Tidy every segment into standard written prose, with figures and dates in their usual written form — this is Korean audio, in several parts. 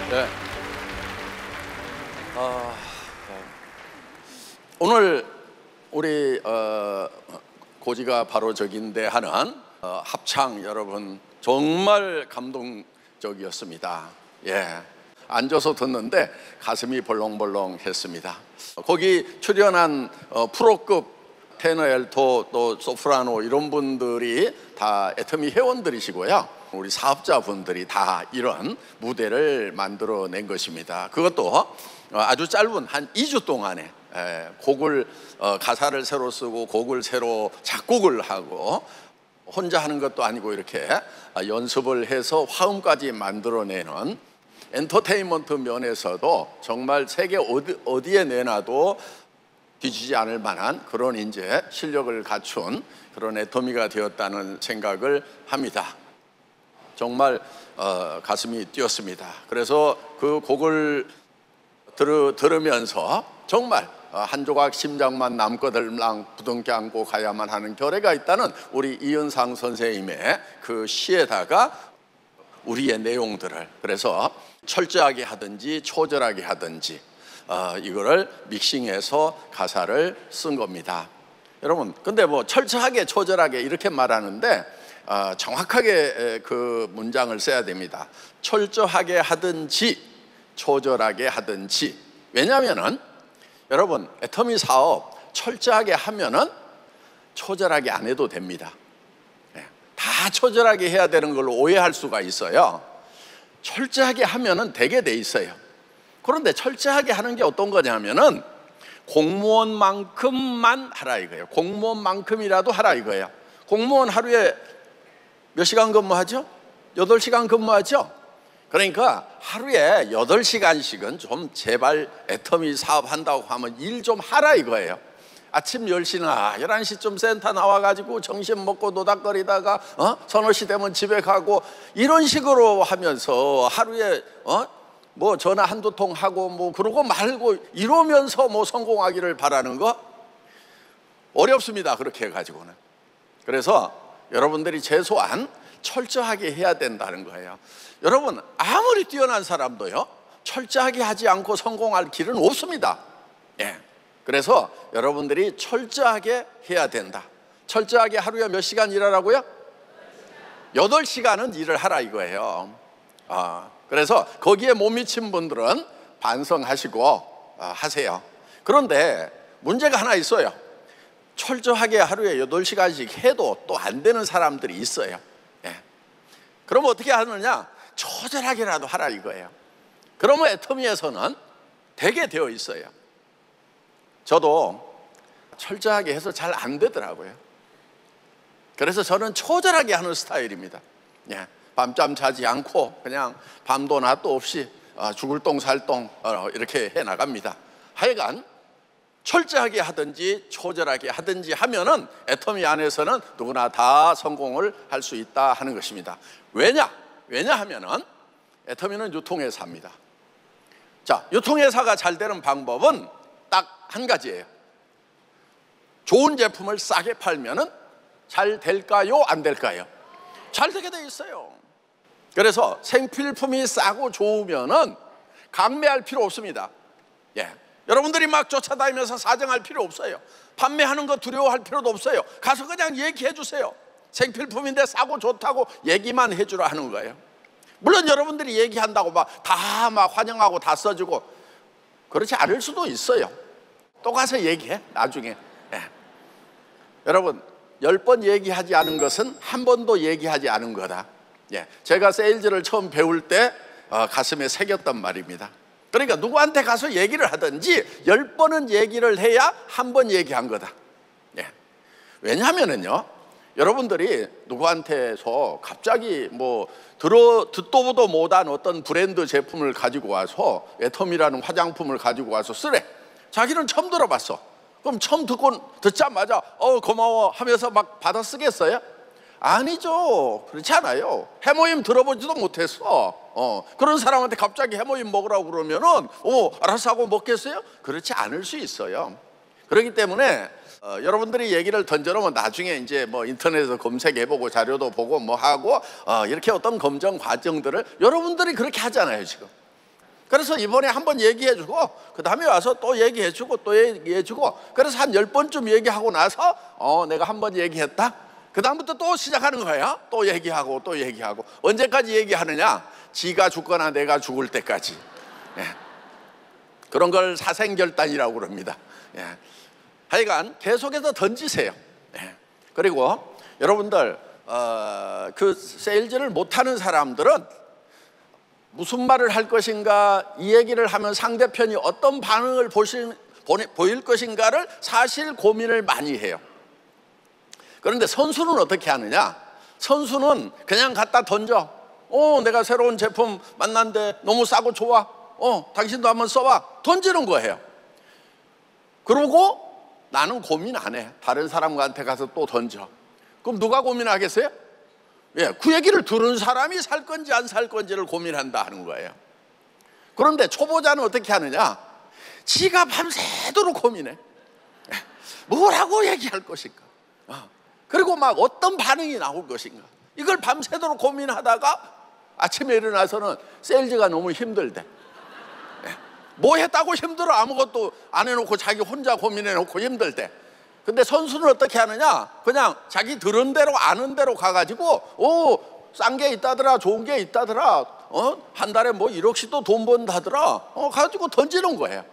네. 오늘 우리 고지가 바로 저긴데 하는 합창 여러분 정말 감동적이었습니다. 예. 앉아서 듣는데 가슴이 벌렁벌렁했습니다. 거기 출연한 프로급 테너, 알토, 또 소프라노 이런 분들이 다 애터미 회원들이시고요. 우리 사업자분들이 다 이런 무대를 만들어낸 것입니다. 그것도 아주 짧은 한 2주 동안에 곡을 가사를 새로 쓰고 곡을 새로 작곡을 하고 혼자 하는 것도 아니고 이렇게 연습을 해서 화음까지 만들어내는 엔터테인먼트 면에서도 정말 세계 어디에 내놔도 뒤지지 않을 만한 그런 이제 실력을 갖춘 그런 애터미가 되었다는 생각을 합니다. 정말 가슴이 뛰었습니다. 그래서 그 곡을 들으면서 정말 한 조각 심장만 남거들랑 부둥켜 안고 가야만 하는 결례가 있다는 우리 이은상 선생님의 그 시에다가 우리의 내용들을 그래서 철저하게 하든지 초절하게 하든지 이거를 믹싱해서 가사를 쓴 겁니다. 여러분, 근데 뭐 철저하게 초절하게 이렇게 말하는데 정확하게 그 문장을 써야 됩니다. 철저하게 하든지 초절하게 하든지. 왜냐하면은 여러분, 애터미 사업 철저하게 하면은 초절하게 안 해도 됩니다. 다 초절하게 해야 되는 걸로 오해할 수가 있어요. 철저하게 하면은 되게 돼 있어요. 그런데 철저하게 하는 게 어떤 거냐면은 공무원만큼만 하라 이거예요. 공무원만큼이라도 하라 이거예요. 공무원 하루에 몇 시간 근무하죠? 8시간 근무하죠? 그러니까 하루에 8시간씩은 좀 제발 애터미 사업한다고 하면 일 좀 하라 이거예요. 아침 10시나 11시쯤 센터 나와가지고 점심 먹고 노닥거리다가 서너 시 되면 집에 가고 이런 식으로 하면서 하루에 뭐 전화 한두 통 하고 뭐 그러고 말고 이러면서 뭐 성공하기를 바라는 거 어렵습니다. 그렇게 해가지고는. 그래서 여러분들이 최소한 철저하게 해야 된다는 거예요. 여러분, 아무리 뛰어난 사람도요 철저하게 하지 않고 성공할 길은 없습니다. 예. 그래서 여러분들이 철저하게 해야 된다. 철저하게 하루에 몇 시간 일하라고요? 8시간은 일을 하라 이거예요. 그래서 거기에 못 미친 분들은 반성하시고 하세요. 그런데 문제가 하나 있어요. 철저하게 하루에 8시간씩 해도 또 안 되는 사람들이 있어요. 예. 그럼 어떻게 하느냐? 초절하게라도 하라 이거예요. 그러면 애터미에서는 되게 되어 있어요. 저도 철저하게 해서 잘 안 되더라고요. 그래서 저는 초절하게 하는 스타일입니다. 예. 밤잠 자지 않고 그냥 밤도 낮도 없이 죽을 똥 살 똥 이렇게 해나갑니다. 하여간 철저하게 하든지 초절하게 하든지 하면은 애터미 안에서는 누구나 다 성공을 할 수 있다 하는 것입니다. 왜냐하면은 애터미는 유통회사입니다. 자, 유통회사가 잘 되는 방법은 딱 한 가지예요. 좋은 제품을 싸게 팔면은 잘 될까요? 안 될까요? 잘 되게 돼 있어요. 그래서 생필품이 싸고 좋으면은 강매할 필요 없습니다. 예. 여러분들이 막 쫓아다니면서 사정할 필요 없어요. 판매하는 거 두려워할 필요도 없어요. 가서 그냥 얘기해 주세요. 생필품인데 싸고 좋다고 얘기만 해주라 하는 거예요. 물론 여러분들이 얘기한다고 다 환영하고 다 써주고 그렇지 않을 수도 있어요. 또 가서 얘기해 나중에. 예. 여러분, 10번 얘기하지 않은 것은 한 번도 얘기하지 않은 거다. 예. 제가 세일즈를 처음 배울 때 가슴에 새겼던 말입니다. 그러니까 누구한테 가서 얘기를 하든지 10번은 얘기를 해야 한 번 얘기한 거다. 예. 왜냐하면은요, 여러분들이 누구한테서 갑자기 뭐 듣도 보도 못한 어떤 브랜드 제품을 가지고 와서 애터미라는 화장품을 가지고 와서 쓰래. 자기는 처음 들어봤어. 그럼 처음 듣자마자 고마워 하면서 막 받아 쓰겠어요? 아니죠. 그렇지 않아요. 해모임 들어보지도 못했어. 그런 사람한테 갑자기 해모임 먹으라고 그러면은 알아서 하고 먹겠어요? 그렇지 않을 수 있어요. 그렇기 때문에 여러분들이 얘기를 던져놓으면 나중에 이제 뭐 인터넷에서 검색해보고 자료도 보고 뭐 하고 이렇게 어떤 검증 과정들을 여러분들이 그렇게 하잖아요 지금. 그래서 이번에 한번 얘기해주고 그 다음에 와서 또 얘기해주고 또 얘기해주고, 그래서 한 10번쯤 얘기하고 나서 내가 한번 얘기했다, 그 다음부터 또 시작하는 거야. 또 얘기하고 또 얘기하고. 언제까지 얘기하느냐? 지가 죽거나 내가 죽을 때까지. 예. 그런 걸 사생결단이라고 그럽니다. 예. 하여간 계속해서 던지세요. 예. 그리고 여러분들 그 세일즈를 못하는 사람들은 무슨 말을 할 것인가, 이 얘기를 하면 상대편이 어떤 반응을 보일 것인가를 사실 고민을 많이 해요. 그런데 선수는 어떻게 하느냐? 선수는 그냥 갖다 던져. 내가 새로운 제품 만났는데 너무 싸고 좋아. 당신도 한번 써봐. 던지는 거예요. 그러고 나는 고민 안 해. 다른 사람한테 가서 또 던져. 그럼 누가 고민하겠어요? 예, 그 얘기를 들은 사람이 살 건지 안 살 건지를 고민한다 하는 거예요. 그런데 초보자는 어떻게 하느냐? 지가 밤새도록 고민해. 뭐라고 얘기할 것인가? 그리고 막 어떤 반응이 나올 것인가? 이걸 밤새도록 고민하다가 아침에 일어나서는 세일즈가 너무 힘들대. 뭐 했다고 힘들어? 아무것도 안 해놓고 자기 혼자 고민해놓고 힘들대. 근데 선수는 어떻게 하느냐? 그냥 자기 들은 대로 아는 대로 가가지고 싼 게 있다더라, 좋은 게 있다더라, 한 달에 뭐 1억씩도 돈 번다더라, 가지고 던지는 거예요.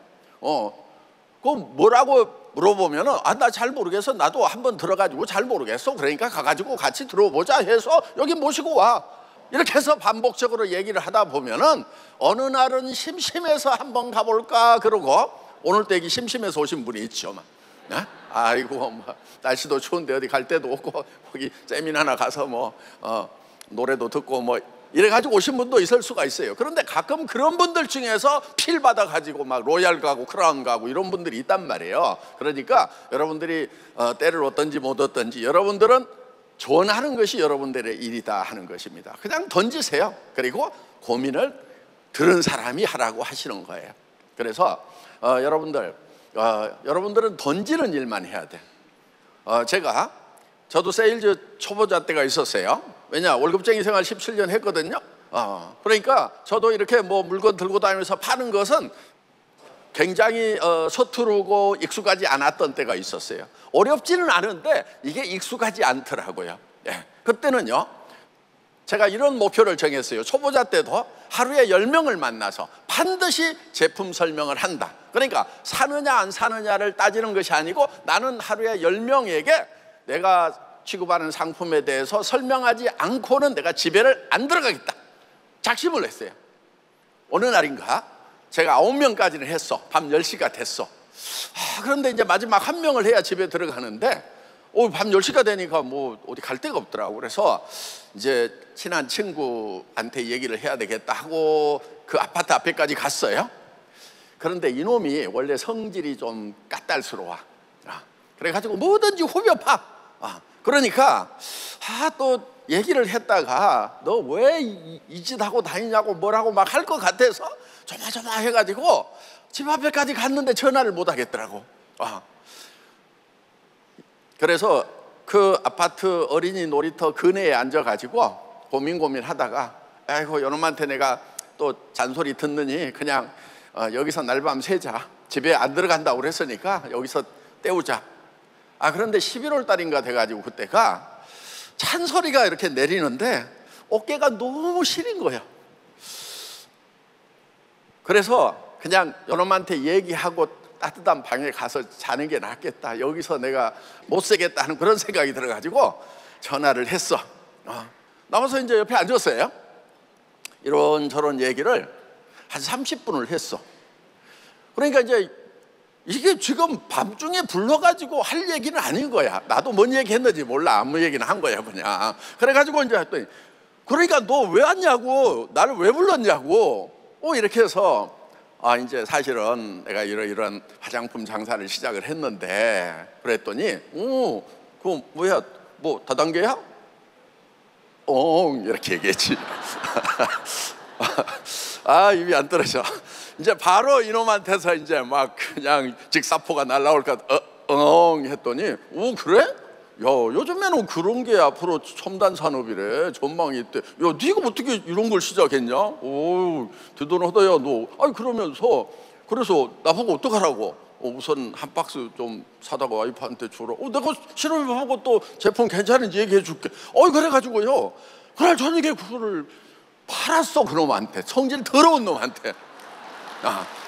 그럼 뭐라고 물어보면은 나 잘 모르겠어, 나도 한번 들어가지고 잘 모르겠어, 그러니까 가가지고 같이 들어보자 해서 여기 모시고 와. 이렇게 해서 반복적으로 얘기를 하다 보면은 어느 날은 심심해서 한번 가볼까 그러고, 오늘 또 여기 심심해서 오신 분이 있죠. 네? 아이고 뭐 날씨도 추운데 어디 갈 데도 없고 거기 세미나나 가서 뭐 노래도 듣고 뭐 이래가지고 오신 분도 있을 수가 있어요. 그런데 가끔 그런 분들 중에서 필 받아가지고 막 로얄 가고 크라운 가고 이런 분들이 있단 말이에요. 그러니까 여러분들이 때를 얻든지 못 얻든지 여러분들은 전하는 것이 여러분들의 일이다 하는 것입니다. 그냥 던지세요. 그리고 고민을 들은 사람이 하라고 하시는 거예요. 그래서 여러분들은 던지는 일만 해야 돼. 저도 세일즈 초보자 때가 있었어요. 왜냐, 월급쟁이 생활 17년 했거든요. 그러니까 저도 이렇게 뭐 물건 들고 다니면서 파는 것은 굉장히 서투르고 익숙하지 않았던 때가 있었어요. 어렵지는 않은데 이게 익숙하지 않더라고요. 예. 그때는요, 제가 이런 목표를 정했어요. 초보자 때도 하루에 10명을 만나서 반드시 제품 설명을 한다. 그러니까 사느냐 안 사느냐를 따지는 것이 아니고 나는 하루에 10명에게 내가 취급하는 상품에 대해서 설명하지 않고는 내가 집에를 안 들어가겠다. 작심을 했어요. 어느 날인가 제가 9명까지는 했어. 밤 10시가 됐어. 그런데 이제 마지막 1명을 해야 집에 들어가는데 밤 10시가 되니까 뭐 어디 갈 데가 없더라고. 그래서 이제 친한 친구한테 얘기를 해야 되겠다 하고 그 아파트 앞에까지 갔어요. 그런데 이놈이 원래 성질이 좀 까딸스러워. 그래가지고 뭐든지 후벼 파. 그러니까 또 얘기를 했다가 너 왜 이 짓 하고 다니냐고 뭐라고 막 할 것 같아서 조마조마해가지고 집 앞에까지 갔는데 전화를 못 하겠더라고. 그래서 그 아파트 어린이 놀이터 근해에 앉아가지고 고민하다가 아이고 요놈한테 내가 또 잔소리 듣느니 그냥 여기서 날밤 새자. 집에 안 들어간다고 그랬으니까 여기서 때우자. 그런데 11월 달인가 돼가지고 그때가 찬소리가 이렇게 내리는데 어깨가 너무 시린 거예요. 그래서 그냥 요놈한테 얘기하고 따뜻한 방에 가서 자는 게 낫겠다. 여기서 내가 못 쓰겠다 하는 그런 생각이 들어가지고 전화를 했어. 나와서 이제 옆에 앉았어요. 이런저런 얘기를 한 30분을 했어. 그러니까 이제 이게 지금 밤중에 불러가지고 할 얘기는 아닌 거야. 나도 뭔 얘기 했는지 몰라. 아무 얘기는 한 거야 그냥. 그래가지고 이제 했더니 그러니까 너 왜 왔냐고, 나를 왜 불렀냐고 이렇게 해서 이제 사실은 내가 이런 화장품 장사를 시작을 했는데 그랬더니 그거 뭐야, 뭐 다단계야? 이렇게 얘기했지. 입이 안 떨어져. 이제 바로 이놈한테서 이제 막 그냥 직사포가 날라올까 했더니 그래? 요즘에는 그런 게 앞으로 첨단 산업이래. 전망이 있대. 야, 네가 어떻게 이런 걸 시작했냐? 오, 대단하다, 야, 너. 아니, 그러면서, 그래서 나보고 어떡하라고? 우선 한 박스 좀 사다가 와이프한테 주라. 내가 실험해보고 또 제품 괜찮은지 얘기해 줄게. 그래가지고요. 그날 저녁에 그거를 팔았어, 그놈한테. 성질 더러운 놈한테.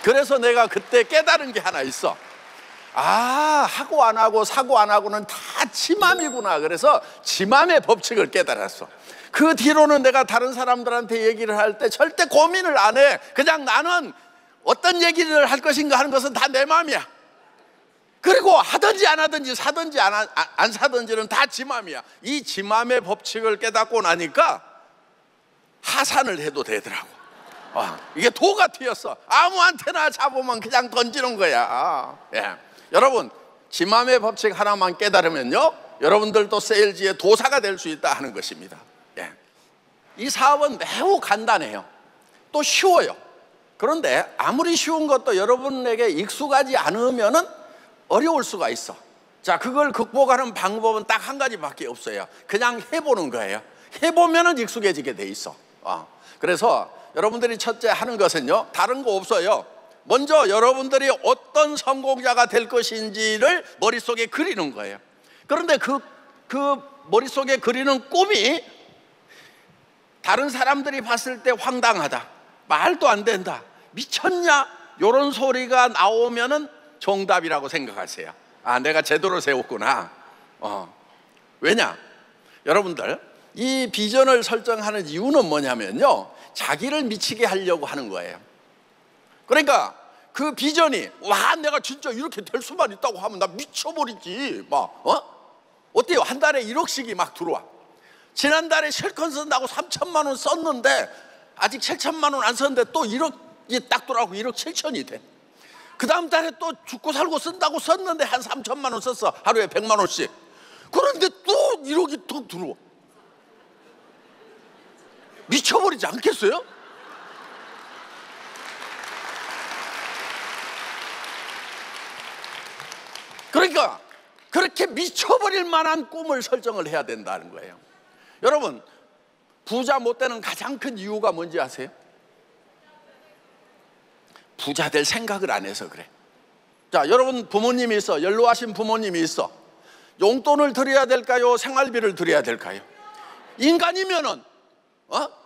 그래서 내가 그때 깨달은 게 하나 있어. 하고 안 하고 사고 안 하고는 다 지 맘이구나. 그래서 지 맘의 법칙을 깨달았어. 그 뒤로는 내가 다른 사람들한테 얘기를 할 때 절대 고민을 안 해. 그냥 나는 어떤 얘기를 할 것인가 하는 것은 다 내 맘이야. 그리고 하든지 안 하든지 사든지 안 사든지는 다 지 맘이야. 이 지 맘의 법칙을 깨닫고 나니까 하산을 해도 되더라고. 이게 도가 튀었어. 아무한테나 잡으면 그냥 던지는 거야. 여러분, 지 맘의 법칙 하나만 깨달으면요, 여러분들도 세일즈의 도사가 될 수 있다 하는 것입니다. 이 사업은 매우 간단해요. 또 쉬워요. 그런데 아무리 쉬운 것도 여러분에게 익숙하지 않으면은 어려울 수가 있어. 자, 그걸 극복하는 방법은 딱 한 가지밖에 없어요. 그냥 해보는 거예요. 해보면은 익숙해지게 돼 있어. 그래서 여러분들이 첫째 하는 것은요, 다른 거 없어요. 먼저 여러분들이 어떤 성공자가 될 것인지를 머릿속에 그리는 거예요. 그런데 그 머릿속에 그리는 꿈이 다른 사람들이 봤을 때 황당하다, 말도 안 된다, 미쳤냐, 이런 소리가 나오면은 정답이라고 생각하세요. 내가 제대로 세웠구나. 왜냐? 여러분들, 이 비전을 설정하는 이유는 뭐냐면요, 자기를 미치게 하려고 하는 거예요. 그러니까 그 비전이, 내가 진짜 이렇게 될 수만 있다고 하면 나 미쳐버리지. 어때요? 한 달에 1억씩이 막 들어와. 지난달에 실컷 쓴다고 3천만 원 썼는데 아직 7천만 원 안 썼는데 또 1억이 딱 들어가고 1억 7천이 돼. 그 다음 달에 또 죽고 살고 쓴다고 썼는데 한 3천만 원 썼어. 하루에 100만 원씩. 그런데 또 1억이 더 들어와. 미쳐버리지 않겠어요? 그러니까 그렇게 미쳐버릴 만한 꿈을 설정을 해야 된다는 거예요. 여러분, 부자 못 되는 가장 큰 이유가 뭔지 아세요? 부자 될 생각을 안 해서 그래. 자, 여러분 부모님이 있어. 연로하신 부모님이 있어. 용돈을 드려야 될까요? 생활비를 드려야 될까요? 인간이면은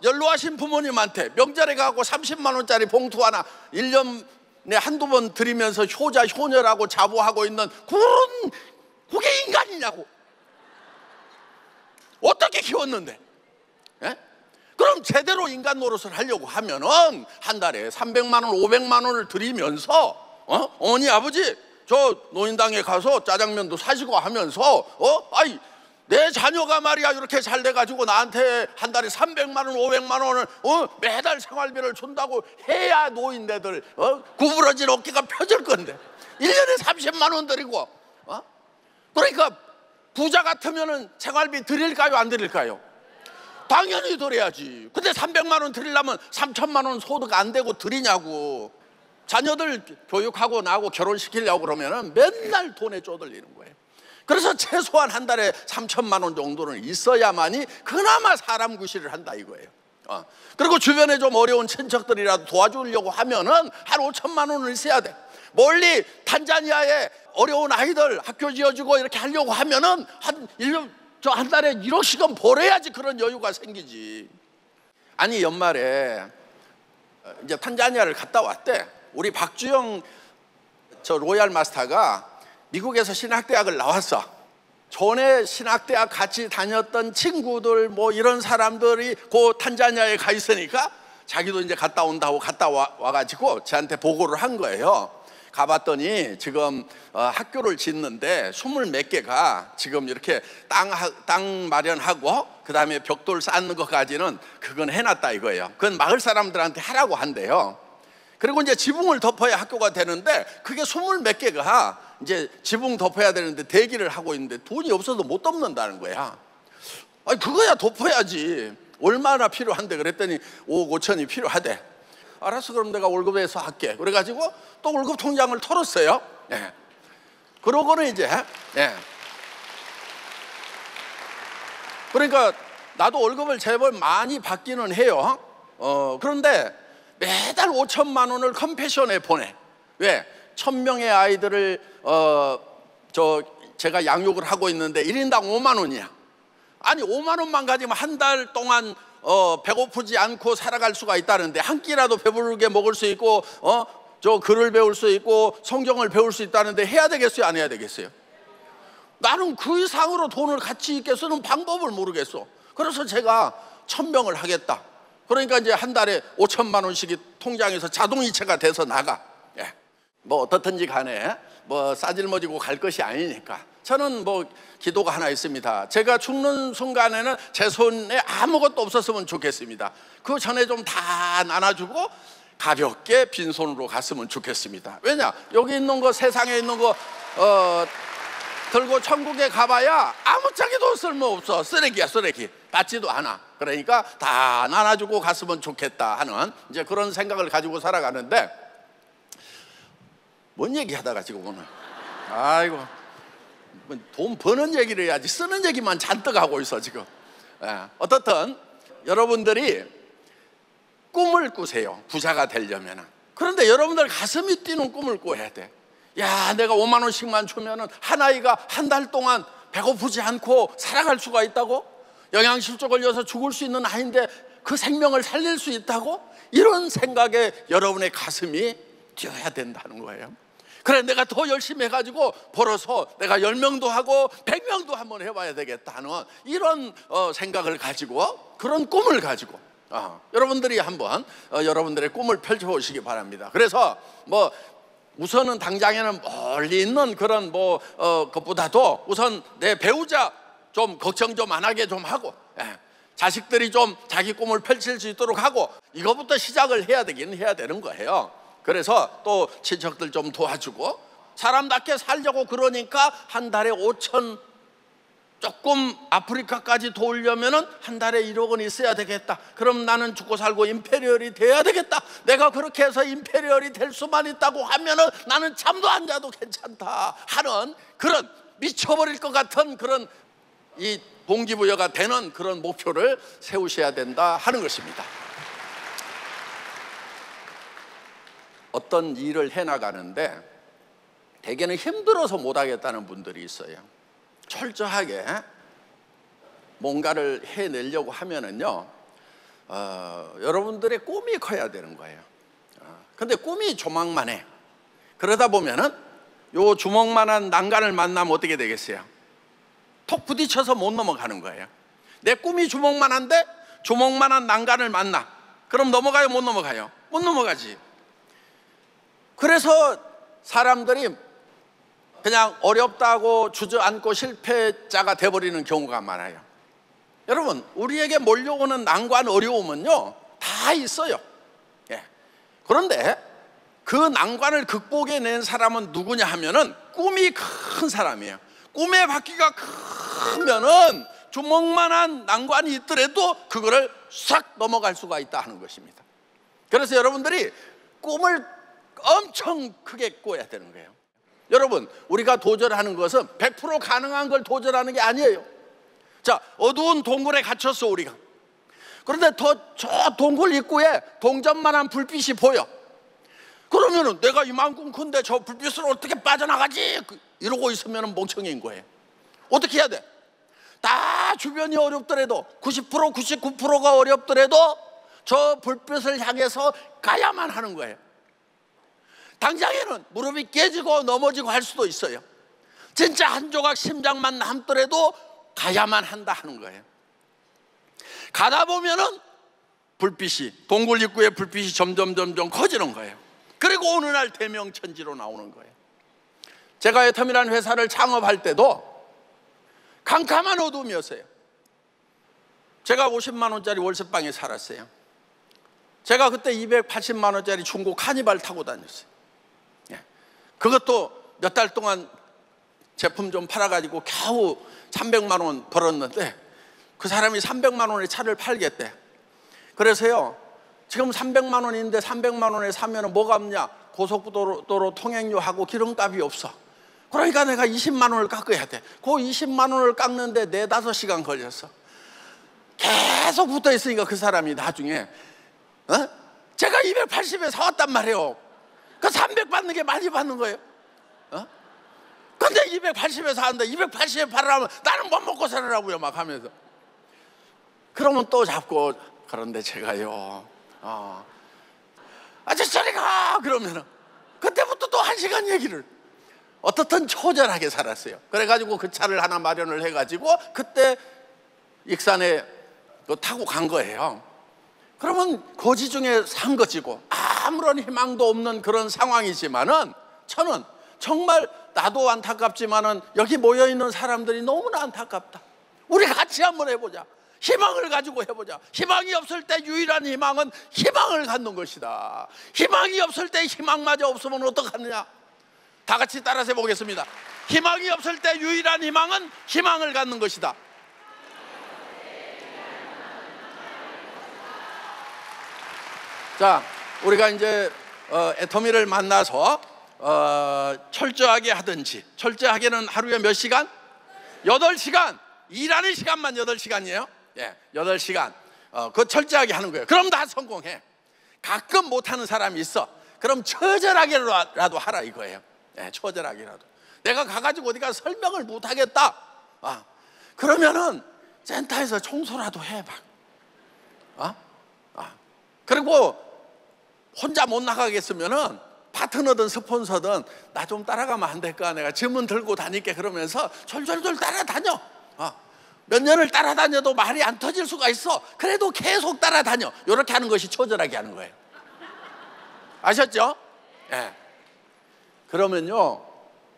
연로하신 부모님한테 명절에 가고 30만 원짜리 봉투 하나 1년에 한두 번 드리면서 효자 효녀라고 자부하고 있는 그게 인간이냐고. 어떻게 키웠는데? 그럼 제대로 인간 노릇을 하려고 하면은 한 달에 300만 원, 500만 원을 드리면서 어머니, 아버지, 저 노인당에 가서 짜장면도 사시고 하면서 내 자녀가 말이야 이렇게 잘 돼가지고 나한테 한 달에 300만 원, 500만 원을 매달 생활비를 준다고 해야 노인네들 구부러진 어깨가 펴질 건데 1년에 30만 원 드리고 그러니까 부자 같으면은 생활비 드릴까요, 안 드릴까요? 당연히 드려야지. 근데 300만 원 드리려면 3천만 원 소득 안 되고 드리냐고. 자녀들 교육하고 나하고 결혼시키려고 그러면은 맨날 돈에 쪼들리는 거예요. 그래서 최소한 한 달에 3천만 원 정도는 있어야만이 그나마 사람 구실을 한다 이거예요. 그리고 주변에 좀 어려운 친척들이라도 도와주려고 하면은 한 5천만 원은 있어야 돼. 멀리 탄자니아에 어려운 아이들 학교 지어주고 이렇게 하려고 하면은 한 달에 1억씩은 벌어야지 그런 여유가 생기지. 아니, 연말에 이제 탄자니아를 갔다 왔대. 우리 박주영 저 로얄 마스터가 미국에서 신학대학을 나왔어. 전에 신학대학 같이 다녔던 친구들 뭐 이런 사람들이 그 탄자니아에 가 있으니까 자기도 이제 갔다 온다고 갔다 와가지고 저한테 보고를 한 거예요. 가봤더니 지금 학교를 짓는데 20몇 개가 지금 이렇게 땅 마련하고 그 다음에 벽돌 쌓는 것까지는 그건 해놨다 이거예요. 그건 마을 사람들한테 하라고 한대요. 그리고 이제 지붕을 덮어야 학교가 되는데 그게 20몇 개가 이제 지붕 덮어야 되는데 대기를 하고 있는데 돈이 없어서 못 덮는다는 거야. 아니, 그거야 덮어야지. 얼마나 필요한데 그랬더니 5억 5천이 필요하대. 알았어, 그럼 내가 월급에서 할게. 그래가지고 또 월급 통장을 털었어요. 그러고는 이제 그러니까 나도 월급을 제법 많이 받기는 해요. 그런데 매달 5천만 원을 컴패션에 보내. 왜? 1,000명의 아이들을 제가 양육을 하고 있는데 1인당 5만 원이야. 아니 5만 원만 가지면 한 달 동안 배고프지 않고 살아갈 수가 있다는데, 한 끼라도 배부르게 먹을 수 있고 저 글을 배울 수 있고 성경을 배울 수 있다는데 해야 되겠어요, 안 해야 되겠어요? 나는 그 이상으로 돈을 가치 있게 쓰는 방법을 모르겠어. 그래서 제가 1,000명을 하겠다. 그러니까 이제 한 달에 5천만 원씩이 통장에서 자동이체가 돼서 나가. 예. 뭐 어떻든지 간에 뭐 싸질머지고 갈 것이 아니니까 저는 뭐 기도가 하나 있습니다. 제가 죽는 순간에는 제 손에 아무것도 없었으면 좋겠습니다. 그 전에 좀 다 나눠주고 가볍게 빈손으로 갔으면 좋겠습니다. 왜냐? 여기 있는 거, 세상에 있는 거 들고 천국에 가봐야 아무짝에도 쓸모없어. 쓰레기야, 쓰레기. 받지도 않아. 그러니까 다 나눠주고 갔으면 좋겠다 하는 이제 그런 생각을 가지고 살아가는데, 뭔 얘기 하다가 지금 오늘 아이고 돈 버는 얘기를 해야지 쓰는 얘기만 잔뜩 하고 있어 지금. 어떻든 여러분들이 꿈을 꾸세요, 부자가 되려면. 그런데 여러분들 가슴이 뛰는 꿈을 꿔야 돼. 야, 내가 5만 원씩만 주면은 한 아이가 한 달 동안 배고프지 않고 살아갈 수가 있다고? 영양실조 걸려서 죽을 수 있는 아이인데 그 생명을 살릴 수 있다고? 이런 생각에 여러분의 가슴이 뛰어야 된다는 거예요. 그래, 내가 더 열심히 해가지고 벌어서 내가 10명도 하고 100명도 한번 해봐야 되겠다는 이런 생각을 가지고, 그런 꿈을 가지고 여러분들이 한번 여러분들의 꿈을 펼쳐보시기 바랍니다. 그래서 뭐 우선은 당장에는 멀리 있는 그런 것보다도 우선 내 배우자 좀 걱정 좀 안 하게 좀 하고, 자식들이 좀 자기 꿈을 펼칠 수 있도록 하고, 이거부터 시작을 해야 되긴 해야 되는 거예요. 그래서 또 친척들 좀 도와주고 사람답게 살려고, 그러니까 한 달에 5천, 조금 아프리카까지 도우려면은 한 달에 1억 원 있어야 되겠다. 그럼 나는 죽고 살고 임페리얼이 돼야 되겠다. 내가 그렇게 해서 임페리얼이 될 수만 있다고 하면은 나는 잠도 안 자도 괜찮다 하는 그런 미쳐버릴 것 같은 그런 이 동기부여가 되는 그런 목표를 세우셔야 된다 하는 것입니다. 어떤 일을 해나가는데 대개는 힘들어서 못하겠다는 분들이 있어요. 철저하게 뭔가를 해내려고 하면은요, 여러분들의 꿈이 커야 되는 거예요. 근데 꿈이 조망만해. 그러다 보면은 요 주먹만한 난간을 만나면 어떻게 되겠어요? 톡 부딪혀서 못 넘어가는 거예요. 내 꿈이 주먹만한데 주먹만한 난간을 만나. 그럼 넘어가요, 못 넘어가요? 못 넘어가지. 그래서 사람들이 그냥 어렵다고 주저앉고 실패자가 돼버리는 경우가 많아요. 여러분, 우리에게 몰려오는 난관, 어려움은요 다 있어요. 그런데 그 난관을 극복해낸 사람은 누구냐 하면은 꿈이 큰 사람이에요. 꿈의 바퀴가 크면은 주먹만한 난관이 있더라도 그거를 싹 넘어갈 수가 있다 하는 것입니다. 그래서 여러분들이 꿈을 엄청 크게 꿔야 되는 거예요. 여러분, 우리가 도전하는 것은 100% 가능한 걸 도전하는 게 아니에요. 자, 어두운 동굴에 갇혔어 우리가. 그런데 저 동굴 입구에 동전만한 불빛이 보여. 그러면은 내가 이만큼 큰데 저 불빛으로 어떻게 빠져나가지? 이러고 있으면 멍청인 거예요. 어떻게 해야 돼? 다 주변이 어렵더라도 90%, 99%가 어렵더라도 저 불빛을 향해서 가야만 하는 거예요. 당장에는 무릎이 깨지고 넘어지고 할 수도 있어요. 진짜 한 조각 심장만 남더라도 가야만 한다 하는 거예요. 가다 보면은 불빛이, 동굴 입구의 불빛이 점점 커지는 거예요. 그리고 어느 날 대명천지로 나오는 거예요. 제가 애텀이라는 회사를 창업할 때도 캄캄한 어둠이었어요. 제가 50만 원짜리 월세방에 살았어요. 제가 그때 280만 원짜리 중고 카니발 타고 다녔어요. 그것도 몇 달 동안 제품 좀 팔아가지고 겨우 300만 원 벌었는데 그 사람이 300만 원의 차를 팔겠대. 그래서요, 지금 300만 원인데 300만 원에 사면 뭐가 없냐? 고속도로 통행료하고 기름값이 없어. 그러니까 내가 20만 원을 깎아야 돼. 그 20만 원을 깎는데 4-5시간 걸렸어. 계속 붙어 있으니까 그 사람이 나중에 제가 280에 사왔단 말이에요. 그 300 받는 게 많이 받는 거예요. 근데 280에 사는데 280에 팔으라면 나는 못 먹고 살으라고요 막 하면서. 그러면 또 잡고, 그런데 제가요 아저씨 저리 가 그러면은 그때부터 또 1시간 얘기를 어떻든 초절하게 살았어요. 그래가지고 그 차를 하나 마련을 해가지고 그때 익산에 타고 간 거예요. 그러면 거지 중에 산 것이고 아무런 희망도 없는 그런 상황이지만은 저는 정말 나도 안타깝지만은 여기 모여있는 사람들이 너무나 안타깝다. 우리 같이 한번 해보자. 희망을 가지고 해보자. 희망이 없을 때 유일한 희망은 희망을 갖는 것이다. 희망이 없을 때 희망마저 없으면 어떡하느냐. 다 같이 따라서 해보겠습니다. 희망이 없을 때 유일한 희망은 희망을 갖는 것이다. 자, 우리가 이제 애터미를 만나서 철저하게 하든지, 철저하게는 하루에 몇 시간? 8시간. 일하는 시간만 8시간이에요. 예, 8시간. 그거 철저하게 하는 거예요. 그럼 다 성공해. 가끔 못하는 사람이 있어. 그럼 처절하게라도 하라 이거예요. 예, 처절하게라도. 내가 가가지고 어디가 설명을 못하겠다. 그러면은 센터에서 청소라도 해. 그리고 혼자 못 나가겠으면은 파트너든 스폰서든 나 좀 따라가면 안 될까? 내가 짐은 들고 다닐게. 그러면서 졸졸졸 따라다녀. 몇 년을 따라다녀도 말이 안 터질 수가 있어. 그래도 계속 따라다녀. 이렇게 하는 것이 초절하게 하는 거예요. 아셨죠? 예. 그러면요,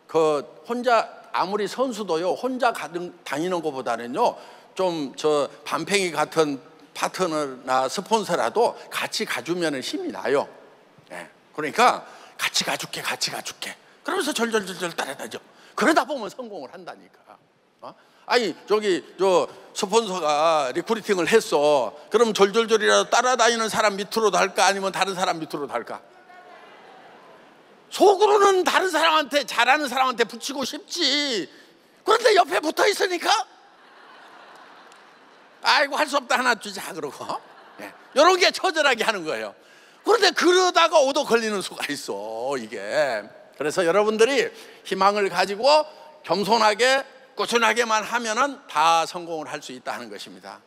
그 혼자 아무리 선수도요, 혼자 다니는 것보다는요, 좀 저 반팽이 같은 파트너나 스폰서라도 같이 가주면 힘이 나요. 예. 그러니까 같이 가줄게. 그러면서 절절절절 따라다녀. 그러다 보면 성공을 한다니까. 아니 저기 저 스폰서가 리크루팅을 했어. 그럼 졸졸졸이라도 따라다니는 사람 밑으로 달까 아니면 다른 사람 밑으로 달까? 속으로는 다른 사람한테, 잘하는 사람한테 붙이고 싶지. 그런데 옆에 붙어 있으니까 아이고 할 수 없다 하나 주자 그러고. 이런 게 처절하게 하는 거예요. 그런데 그러다가 얻어 걸리는 수가 있어 이게. 그래서 여러분들이 희망을 가지고 겸손하게 꾸준하게만 하면은 다 성공을 할 수 있다는 것입니다.